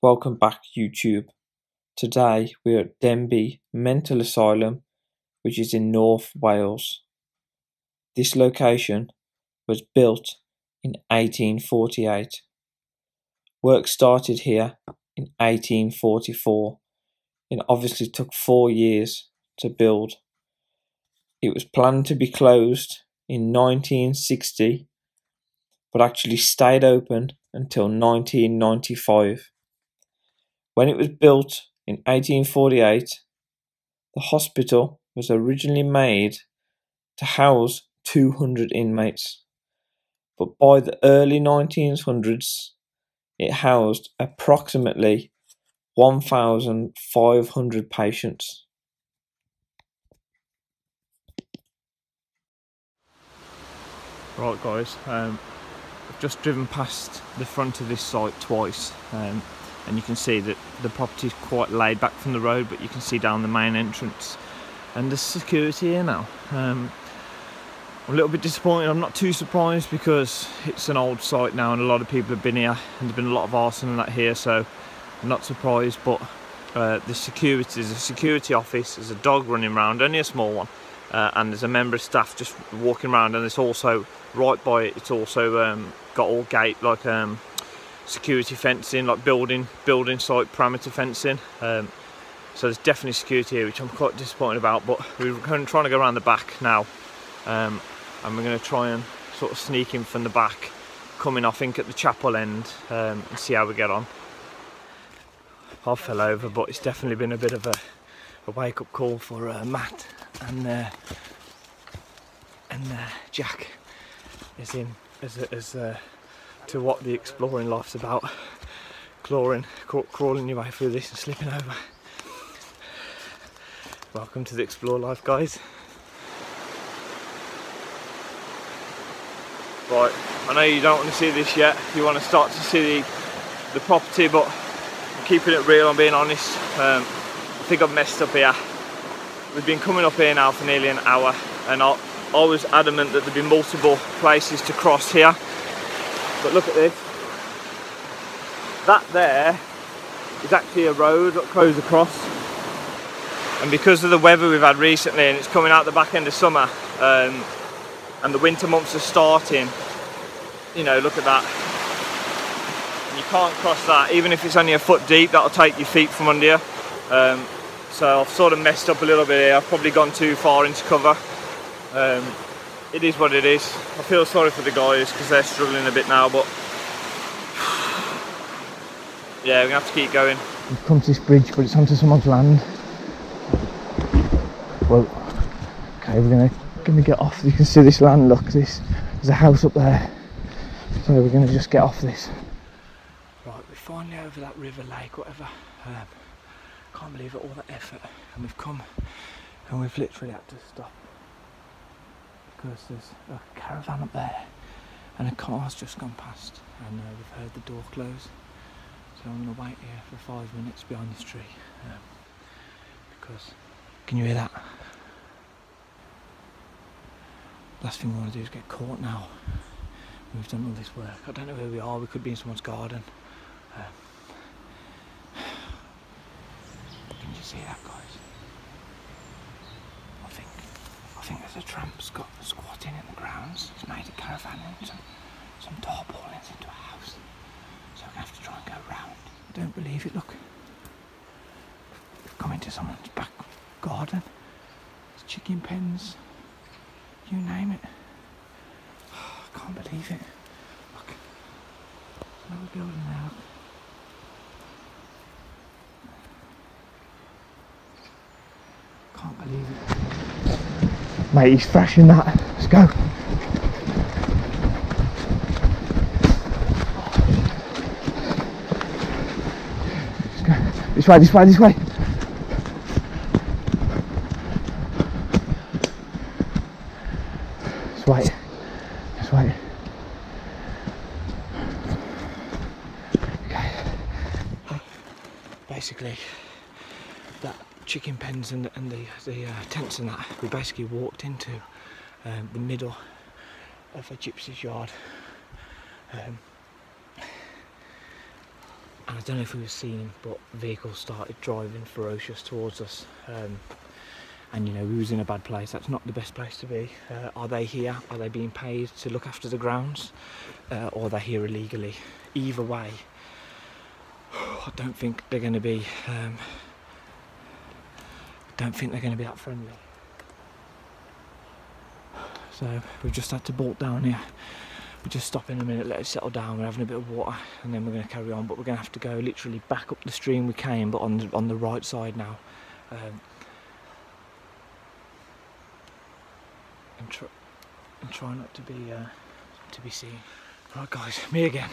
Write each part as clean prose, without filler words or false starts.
Welcome back YouTube. Today we're at Denbigh Mental Asylum, which is in North Wales. This location was built in 1848. Work started here in 1844 and obviously took 4 years to build. It was planned to be closed in 1960 but actually stayed open until 1995. When it was built in 1848, the hospital was originally made to house 200 inmates, but by the early 1900s, it housed approximately 1,500 patients. Right guys, I've just driven past the front of this site twice, and you can see that the property is quite laid back from the road, but you can see down the main entrance and there's security here now. I'm a little bit disappointed. I'm not too surprised because it's an old site now and a lot of people have been here and there's been a lot of arson and that here, so I'm not surprised. But the security, there's a security office, there's a dog running around, only a small one, and there's a member of staff just walking around, and there's also right by it, it's also got all gate security fencing, like building site perimeter fencing. So there's definitely security here, which I'm quite disappointed about, but we're trying to go around the back now, and we're going to try and sort of sneak in from the back, coming I think at the chapel end, and see how we get on. I fell over, but it's definitely been a bit of a wake-up call for Matt and Jack as to what the exploring life's about. Crawling your way through this and slipping over. Welcome to the Explore Life, guys. Right, I know you don't want to see this yet. You want to start to see the property, but I'm keeping it real, I'm being honest. I think I've messed up here. We've been coming up here now for nearly an hour, and I was adamant that there'd be multiple places to cross here. But look at this. That there is actually a road that goes across. And because of the weather we've had recently, and it's coming out the back end of summer, and the winter months are starting, you know, look at that. You can't cross that, even if it's only a foot deep, that'll take your feet from under you. So I've sort of messed up a little bit here. I've probably gone too far into cover. It is what it is. I feel sorry for the guys because they're struggling a bit now, but yeah, we're gonna have to keep going. We've come to this bridge, but it's onto someone's land. Well, okay, we're gonna get off. You can see this land. Look, there's a house up there. So we're gonna just get off this. Right, we're finally over that river, lake, whatever. Can't believe it, all that effort, and we've come, and we've literally had to stop because there's a caravan up there and a car's just gone past, and we've heard the door close, so I'm going to wait here for 5 minutes behind this tree, because, can you hear that? Last thing we want to do is get caught now. We've done all this work. I don't know where we are. We could be in someone's garden. Can you see that, guys? I think there's a tramp squatting in the grounds. He's made a caravan and some tarpaulins into a house. So we're going to have to try and go round. I don't believe it, look. We've come into someone's back garden. There's chicken pens. You name it. I can't believe it. Look. There's another building there, look. Can't believe it. Mate, he's thrashing that. Let's go. Let's go. This way, this way, this way. Let's wait. Let's wait. Okay. Basically, that chicken pens and the tents and that, we basically walked into the middle of a gypsy's yard, and I don't know if we were seen, but vehicles started driving ferocious towards us. And you know, we was in a bad place. That's not the best place to be. Are they here? Are they being paid to look after the grounds? Or are they here illegally? Either way, I don't think they're going to be. Don't think they're going to be that friendly. So we've just had to bolt down here. We'll just stop in a minute, let it settle down. We're having a bit of water, and then we're going to carry on. But we're going to have to go literally back up the stream we came, but on the right side now. And try not to be seen. Right guys, me again.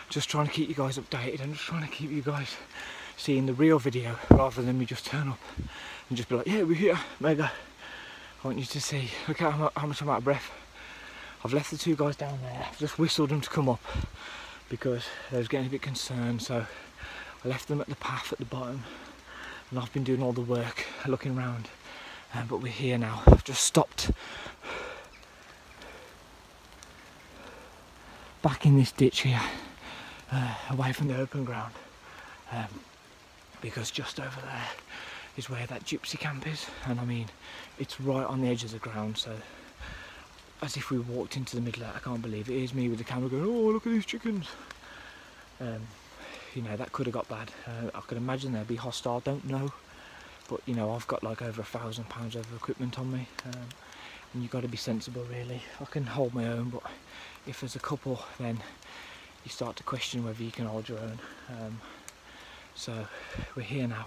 Just trying to keep you guys updated. I'm just trying to keep you guys seeing the real video rather than me just turn up and just be like, yeah, we're here, mega. I want you to see. Look at how much I'm out of breath. I've left the two guys down there. I've just whistled them to come up because they was getting a bit concerned. So I left them at the path at the bottom, and I've been doing all the work, looking around. But we're here now. I've just stopped back in this ditch here, away from the open ground, because just over there is where that gypsy camp is, and I mean, it's right on the edge of the ground, so as if we walked into the middle of it. I can't believe it. Here's me with the camera going, oh, look at these chickens. You know, that could have got bad. I could imagine they'd be hostile, don't know. But you know, I've got like over £1,000 of equipment on me, and you've got to be sensible really. I can hold my own, but if there's a couple, then you start to question whether you can hold your own. So we're here now,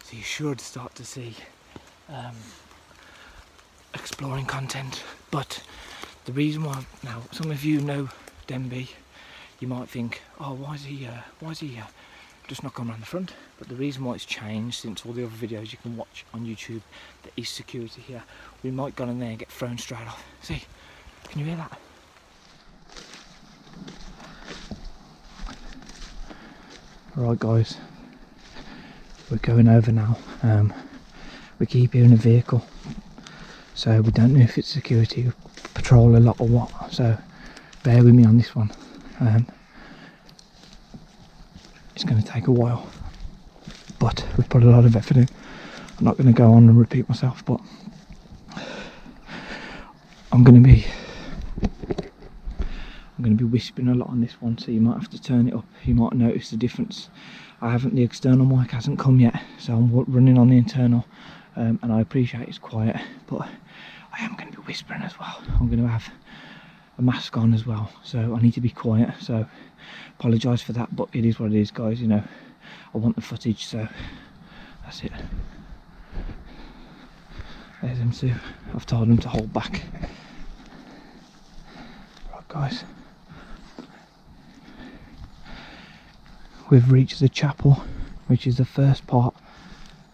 so you should start to see exploring content. But the reason why, now some of you know Denby, you might think, oh, why is he just not going around the front? But the reason why it's changed since all the other videos you can watch on YouTube, there is security here. We might go in there and get thrown straight off. See, can you hear that? Right guys, we're going over now. We keep hearing a vehicle, so we don't know if it's security, we patrol a lot or what, so bear with me on this one. It's going to take a while, but we've put a lot of effort in. I'm not going to go on and repeat myself, but I'm going to be whispering a lot on this one, so you might have to turn it up. You might notice the difference. The external mic hasn't come yet, so I'm running on the internal, and I appreciate it's quiet, but I am going to be whispering as well. I'm going to have a mask on as well, so I need to be quiet, so apologise for that, but it is what it is guys, you know, I want the footage, so that's it. There's them two. I've told them to hold back. Right guys, we've reached the chapel, which is the first part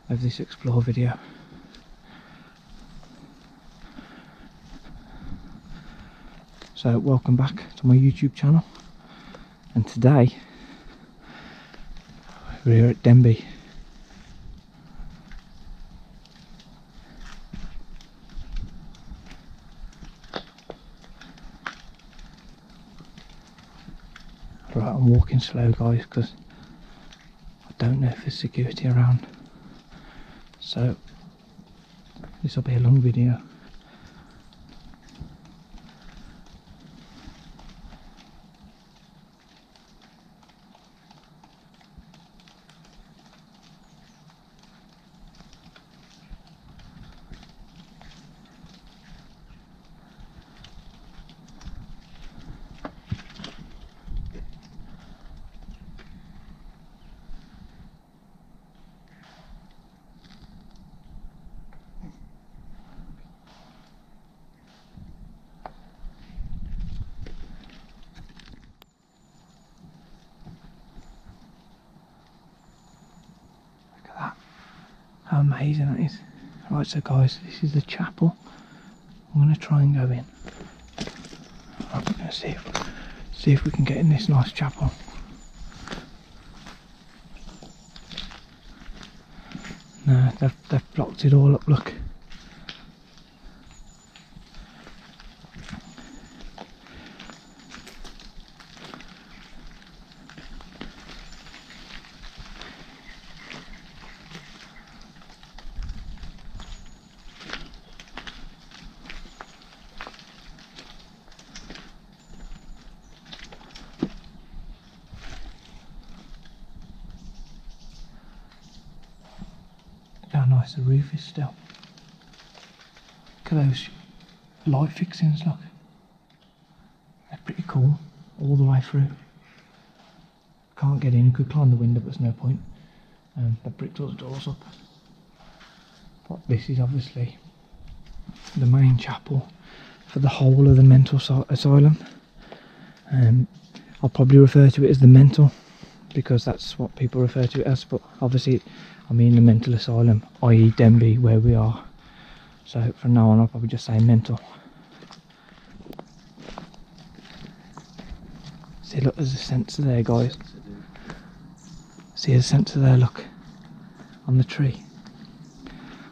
of this explore video. So welcome back to my YouTube channel, and today we're here at Denby. Right, I'm walking slow guys because I don't know if there's security around, so this will be a long video. How amazing that is. Right, so guys, this is the chapel. I'm going to try and go in. I'm going to see if we can get in this nice chapel. No, they've blocked it all up, look. nice the roof is still. Look at those light fixings, look. They're pretty cool, all the way through. Can't get in, could climb the window, but there's no point. They bricked all the doors up. But this is obviously the main chapel for the whole of the mental asylum. I'll probably refer to it as the mental, because that's what people refer to it as, but obviously I mean the mental asylum, i.e. Denbigh, where we are. So from now on I'll probably just say mental. See, look, there's a sensor there, guys. See, there's a sensor there, look, on the tree.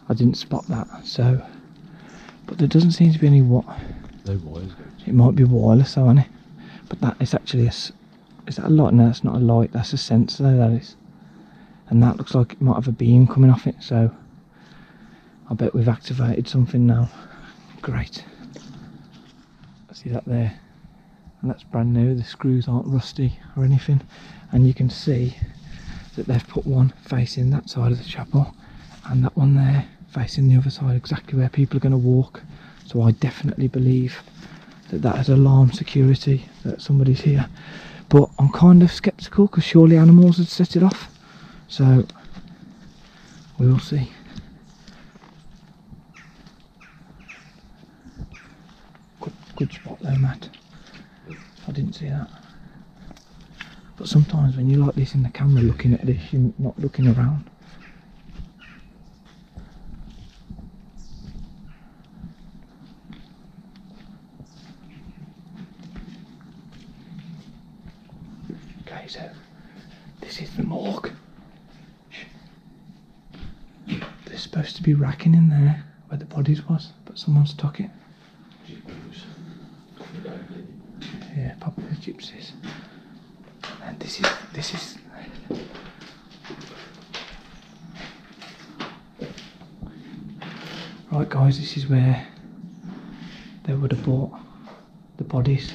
I didn't spot that, so, but there doesn't seem to be any what. No wires. It might be wireless though, isn't it? But that is actually is that a light? No, it's not a light, that's a sensor there, that is. And that looks like it might have a beam coming off it, so I bet we've activated something now. Great. See that there? And that's brand new, the screws aren't rusty or anything. And you can see that they've put one facing that side of the chapel and that one there facing the other side, exactly where people are going to walk. So I definitely believe that that is alarm security, that somebody's here. But I'm kind of sceptical, because surely animals had set it off. So we will see. Good spot though, Matt. I didn't see that. But sometimes when you're like this in the camera looking at this, you're not looking around. Okay, so this is the morgue. There's supposed to be racking in there where the bodies was, but someone's took it. Yeah, probably the gypsies. And this is right, guys, this is where they would have brought the bodies,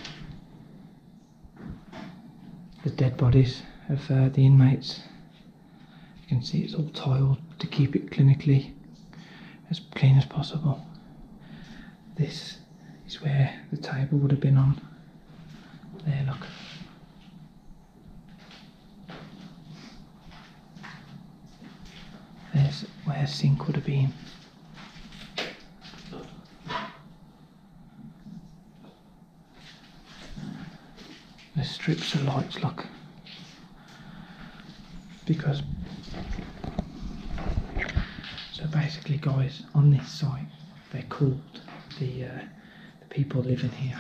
the dead bodies of the inmates. You can see it's all tiled to keep it clinically as clean as possible. This is where the table would have been on. There, look. There's where a sink would have been. There's strips of lights, look. Because, so basically, guys, on this site, they're called the people living here,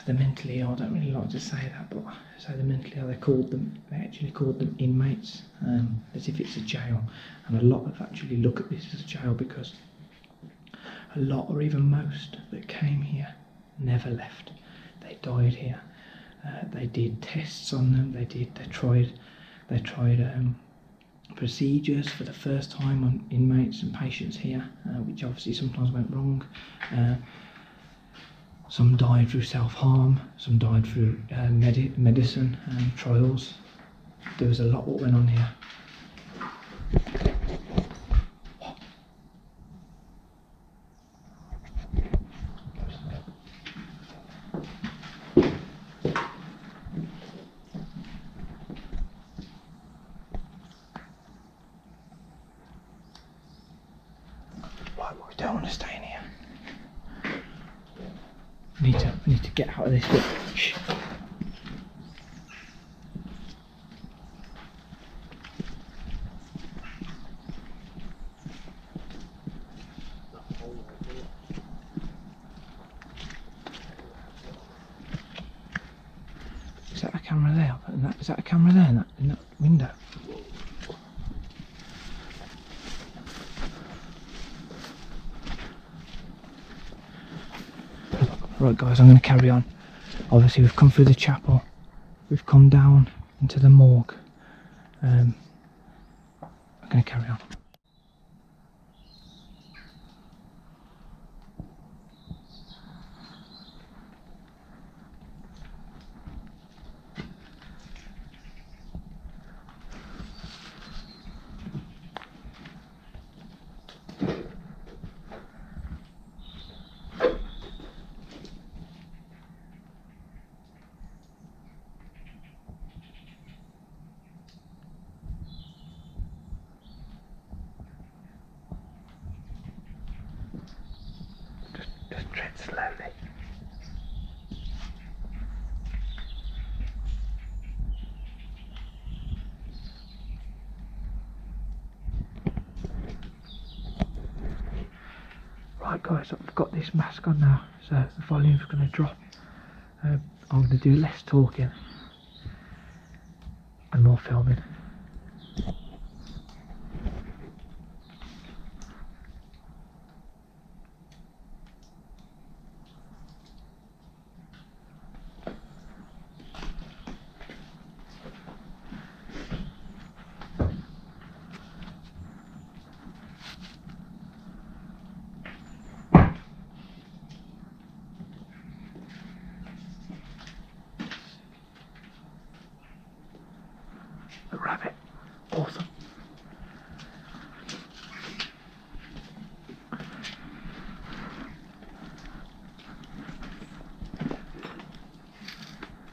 the mentally ill. I don't really like to say that, but so the mentally ill, they actually called them inmates, as if it's a jail. And a lot of actually look at this as a jail, because a lot, or even most, that came here never left. They died here. They did tests on them. They tried procedures for the first time on inmates and patients here, which obviously sometimes went wrong. Some died through self-harm, some died through medicine trials. There was a lot what went on here. Right, we don't want to stay in here. We need to get out of this bit. Shh. Is that a camera there? Is that a camera there in that window? Right, guys, I'm going to carry on. Obviously we've come through the chapel, we've come down into the morgue. I'm going to carry on. guys, I've got this mask on now, so the volume's going to drop. I'm going to do less talking and more filming. A rabbit, awesome.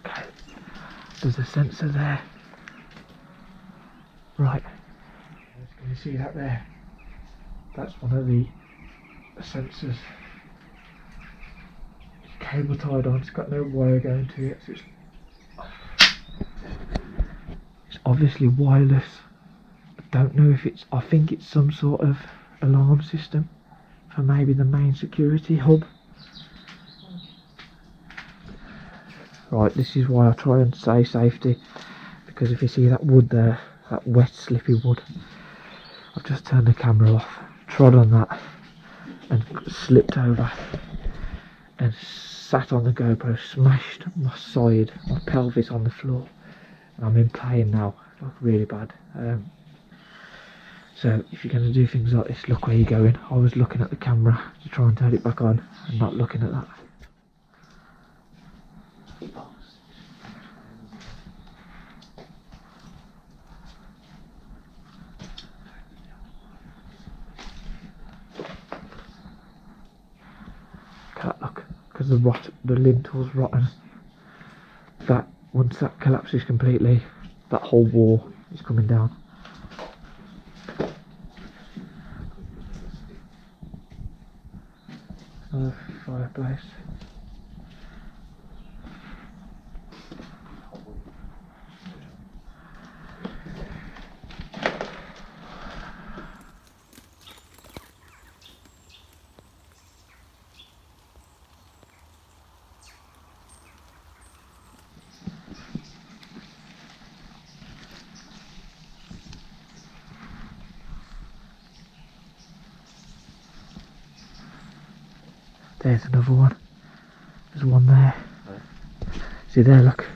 Okay, there's a sensor there. Right, can you see that there? That's one of the sensors. Cable tied on, it's got no wire going to it, so it's obviously wireless. I don't know if it's, I think it's some sort of alarm system for maybe the main security hub. Right, this is why I try and say safety, because if you see that wood there, that wet slippy wood, I've just turned the camera off, trod on that and slipped over and sat on the GoPro, smashed my side, my pelvis on the floor. I'm in pain now, like really bad. So if you're going to do things like this, look where you're going. I was looking at the camera to try and turn it back on and not looking at that. Look, because the lintle's rotten. That once that collapses completely, that whole wall is coming down. Another fireplace. There's another one. There's one there. See there, look.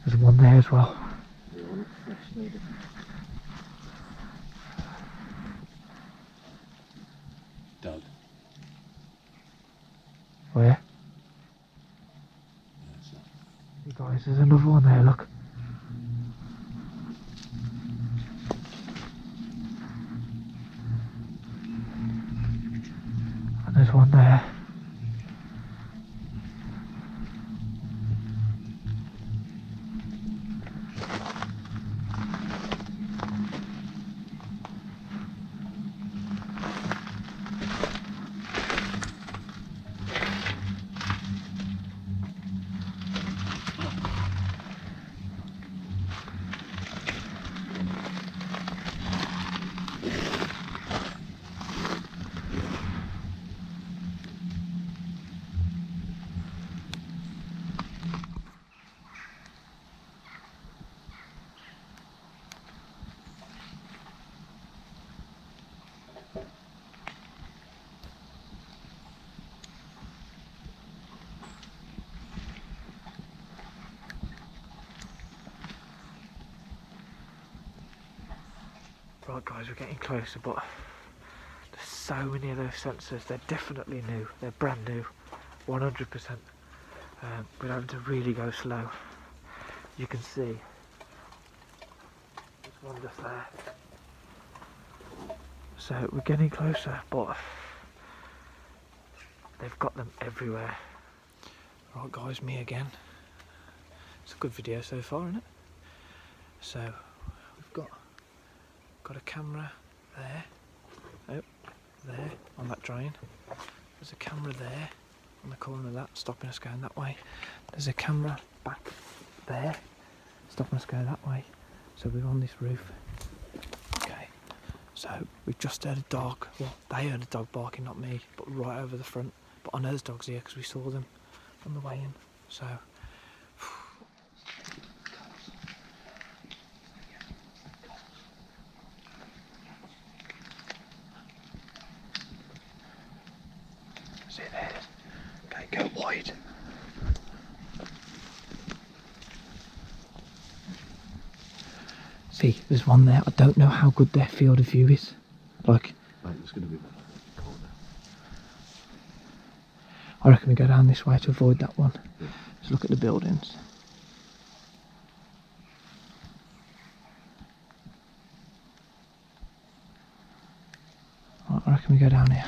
There's one there as well. Doug. Where? You guys, there's another one there, look. And there's one there. Right guys, we're getting closer, but there's so many of those sensors. They're definitely new, they're brand new, 100%. We're having to really go slow. You can see there's one just there. So we're getting closer, but they've got them everywhere. Right guys, me again. It's a good video so far, isn't it? So we've got a camera there, oh, there on that drain. There's a camera there on the corner of that, stopping us going that way. There's a camera back there, stopping us going that way. So we're on this roof. Okay, So we've just heard a dog, well they heard a dog barking, not me, but right over the front. But I know there's dogs here because we saw them on the way in. So see there, okay, go wide. See, there's one there. I don't know how good their field of view is. Like, Right, it's going to be corner. I reckon we go down this way to avoid that one. Yeah. Let's look at the buildings. Right, I reckon we go down here.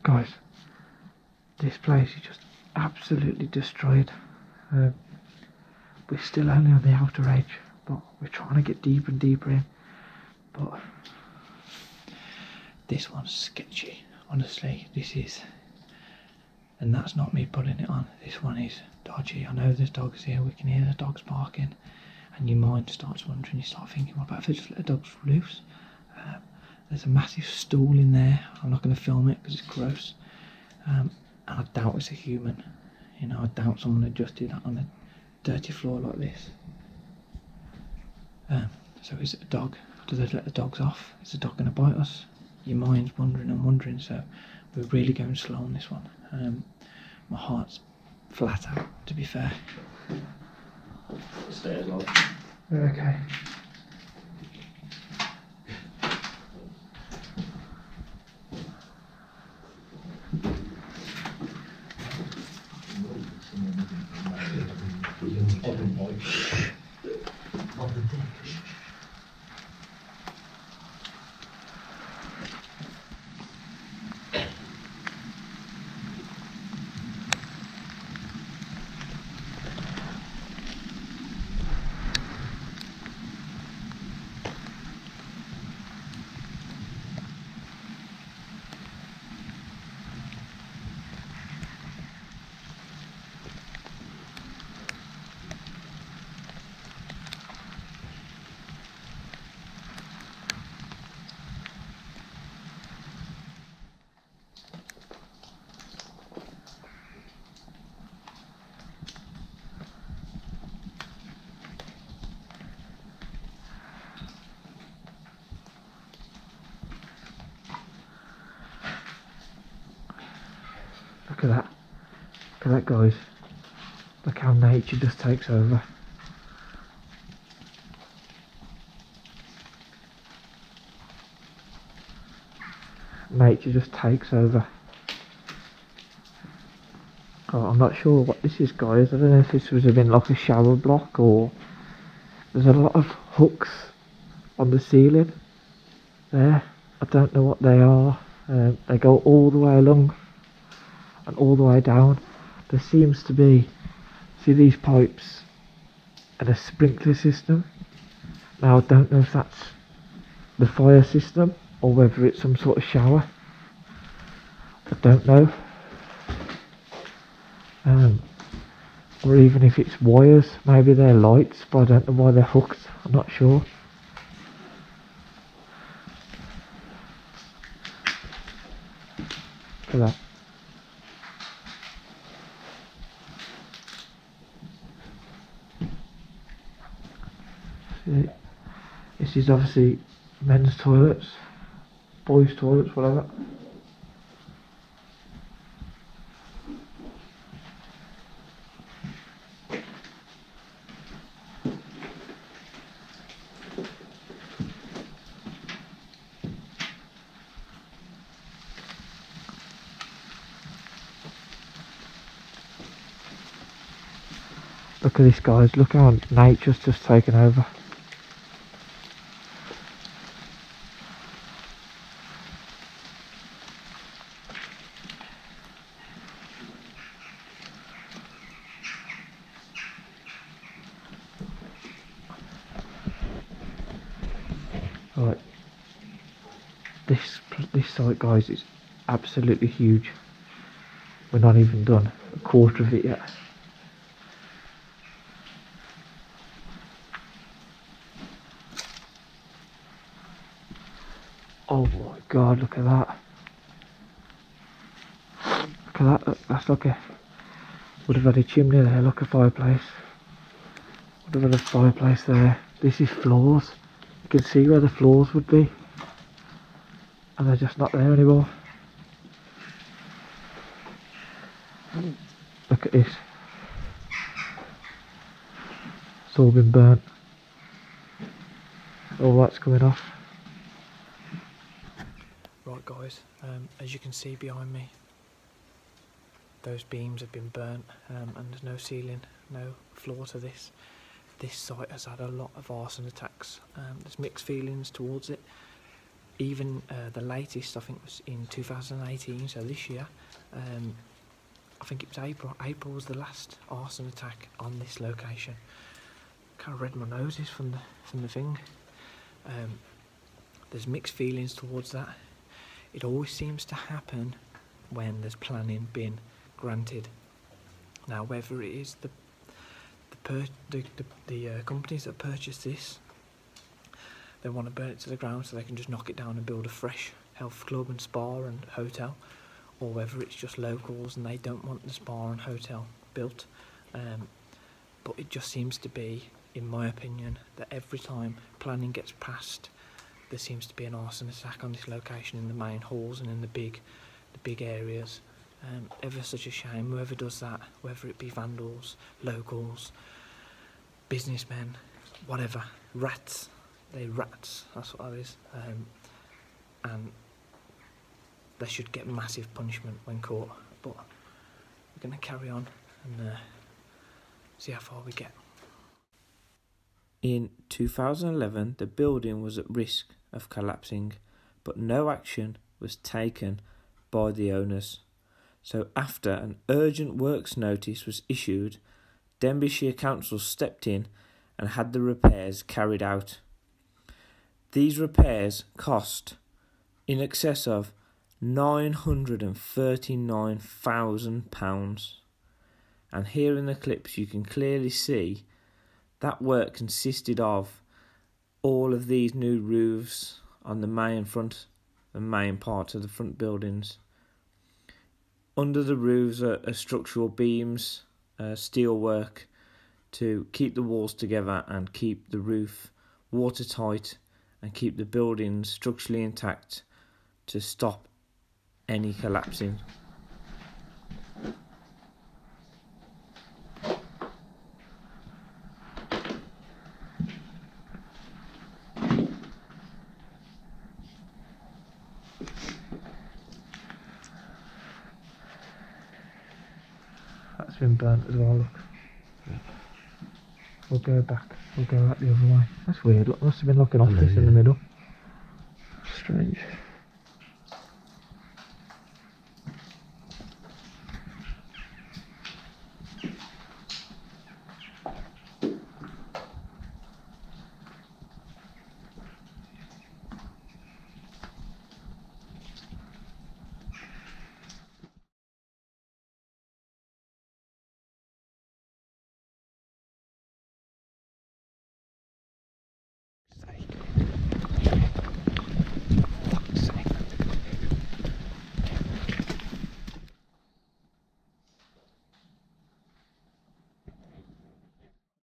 Guys, this place is just absolutely destroyed. We're still only on the outer edge, but we're trying to get deeper and deeper in. But this one's sketchy, honestly. This is, and that's not me putting it on. This one is dodgy. I know there's dogs here. We can hear the dogs barking, and your mind starts wandering. You start thinking, what about if I just let the dogs loose? There's a massive stool in there. I'm not going to film it because it's gross. And I doubt it's a human. You know, I doubt someone would just do that on a dirty floor like this. So is it a dog? Do they let the dogs off? Is the dog going to bite us? Your mind's wandering and wandering, so we're really going slow on this one. My heart's flat out, to be fair. Stairs on. Okay. Look at that. Look at that, guys. Look how nature just takes over. nature just takes over. Oh, I'm not sure what this is, guys. I don't know if this would have been like a shower block, or there's a lot of hooks on the ceiling there. I don't know what they are. They go all the way along and all the way down. There seems to be, see these pipes and a sprinkler system. Now I don't know if that's the fire system or whether it's some sort of shower. I don't know. Or even if it's wires, maybe they're lights, but I don't know why they're hooked. I'm not sure. Look at that. See, this is obviously men's toilets, boys' toilets, whatever. Look at this, guys. Look how nature's just taken over. Right, this site, guys, is absolutely huge. We're not even done a quarter of it yet. Oh my god, look at that. Look at that, that's like a, would have had a chimney there, like a fireplace. Would have had a fireplace there. This is floors. You can see where the floors would be. And they're just not there anymore. Look at this. It's all been burnt. All that's coming off. Right guys, as you can see behind me, those beams have been burnt, and there's no ceiling, no floor to this. This site has had a lot of arson attacks. There's mixed feelings towards it. Even the latest, I think, was in 2018, so this year. I think it was April. April was the last arson attack on this location. Kind of read my noses from the thing. There's mixed feelings towards that. It always seems to happen when there's planning being granted. Now, whether it is the companies that purchase this, they want to burn it to the ground so they can just knock it down and build a fresh health club and spa and hotel, or whether it's just locals and they don't want the spa and hotel built. But it just seems to be, in my opinion, that every time planning gets passed, there seems to be an arson attack on this location in the main halls and in the big areas. Ever such a shame. Whoever does that, whether it be vandals, locals, businessmen, whatever, rats. They're rats. That's what that is. And they should get massive punishment when caught. But we're going to carry on and see how far we get. In 2011, the building was at risk of collapsing, but no action was taken by the owners. So after an urgent works notice was issued, Denbighshire Council stepped in and had the repairs carried out. These repairs cost in excess of £939,000. And here in the clips you can clearly see that work consisted of all of these new roofs on the main part of the front buildings. Under the roofs are structural beams, steel work to keep the walls together and keep the roof watertight and keep the buildings structurally intact to stop any collapsing. been burnt as well, look. Yeah. We'll go back, we'll go out the other way. That's weird, look, must have been like an office in the middle. Strange.